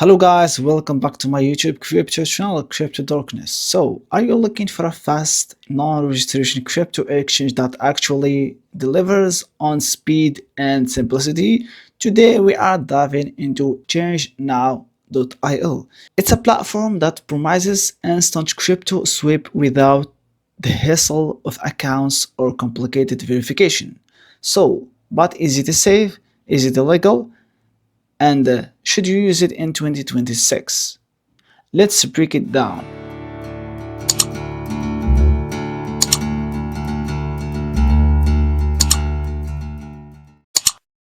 Hello guys, welcome back to my YouTube crypto channel, Crypto Darkness. So, are you looking for a fast, non-registration crypto exchange that actually delivers on speed and simplicity? Today we are diving into ChangeNOW.io. It's a platform that promises instant crypto sweep without the hassle of accounts or complicated verification. So, but is it safe? Is it illegal? And should you use it in 2026? Let's break it down.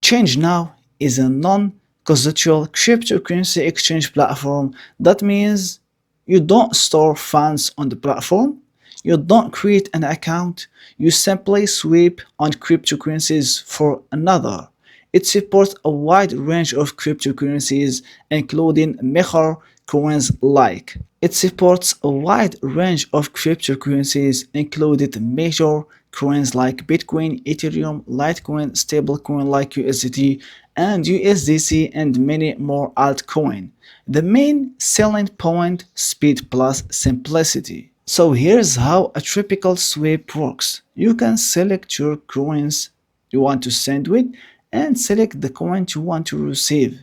ChangeNOW is a non-custodial cryptocurrency exchange platform. That means you don't store funds on the platform, you don't create an account, you simply sweep on cryptocurrencies for another. It supports a wide range of cryptocurrencies, including major coins like. It supports a wide range of cryptocurrencies, including major coins like Bitcoin, Ethereum, Litecoin, stablecoin like USDT and USDC, and many more altcoins. The main selling point: speed plus simplicity. So here's how a typical sweep works. You can select your coins you want to send with and select the coin you want to receive,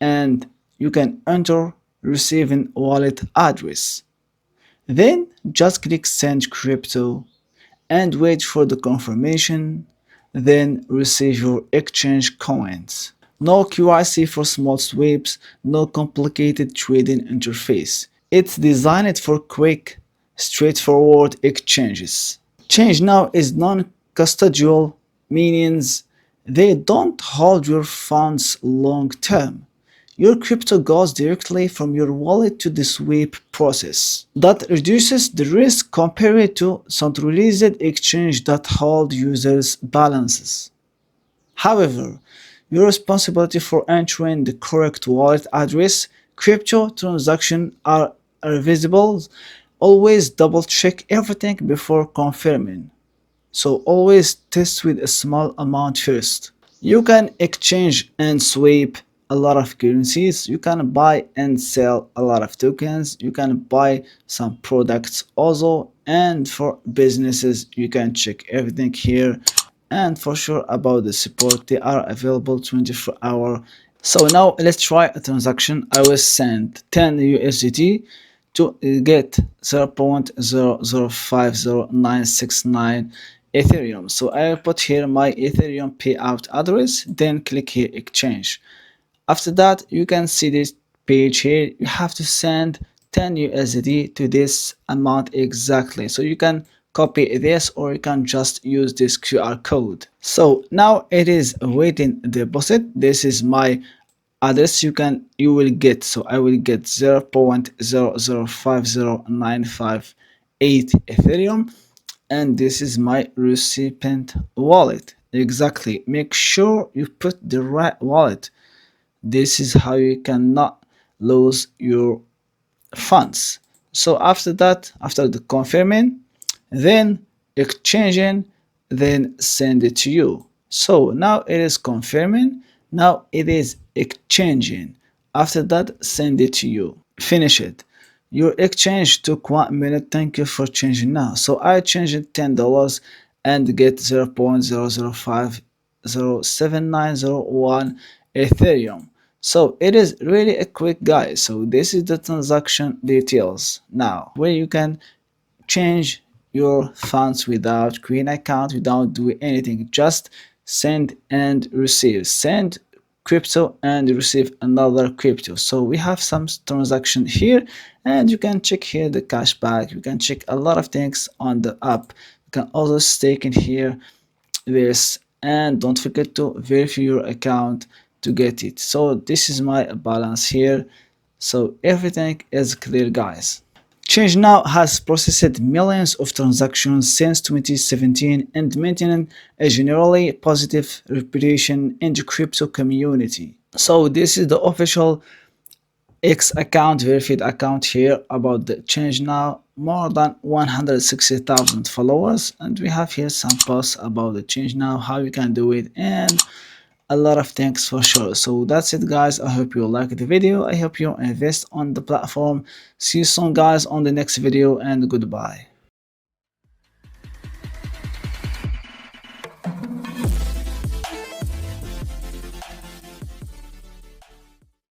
and you can enter receiving wallet address. Then just click send crypto and wait for the confirmation, then receive your exchange coins. No KYC for small sweeps, no complicated trading interface. It's designed for quick, straightforward exchanges. ChangeNOW is non-custodial, means they don't hold your funds long term. Your crypto goes directly from your wallet to the sweep process. That reduces the risk compared to centralized exchange that hold users' balances. However, your responsibility for entering the correct wallet address. Crypto transactions are irreversible. Always double check everything before confirming. So always test with a small amount first. You can exchange and sweep a lot of currencies. You can buy and sell a lot of tokens. You can buy some products also. And for businesses, you can check everything here. And for sure about the support, they are available 24-hour. So now let's try a transaction. I will send 10 USDT to get 0.0050969 Ethereum. So I will put here my Ethereum payout address, then click here exchange. After that, you can see this page here. You have to send 10 USD to this amount exactly. So you can copy this or you can just use this QR code. So now it is awaiting deposit. This is my address you will get. So I will get 0.0050958 Ethereum, and this is my recipient wallet. Exactly. Make sure you put the right wallet. This is how you cannot lose your funds. So after that, after the confirming, then exchanging, then send it to you. So now it is confirming, now it is exchanging. After that, send it to you. Finish it. Your exchange took 1 minute. Thank you for changing now. So I changed $10 and get 0.005079001 Ethereum. So it is really a quick guide. So this is the transaction details now, where you can change your funds without creating an account, without doing anything. Just send and receive. Send crypto and receive another crypto. So we have some transaction here, and you can check here the cashback. You can check a lot of things on the app. You can also stake in here this, and don't forget to verify your account to get it. So this is my balance here. So everything is clear, guys. ChangeNOW has processed millions of transactions since 2017 and maintained a generally positive reputation in the crypto community. So this is the official X account, verified account here about the ChangeNOW. More than 160,000 followers, and we have here some posts about the ChangeNOW, how you can do it, and a lot of things for sure. So that's it, guys. I hope you like the video. I hope you invest on the platform. See you soon, guys, on the next video, and goodbye.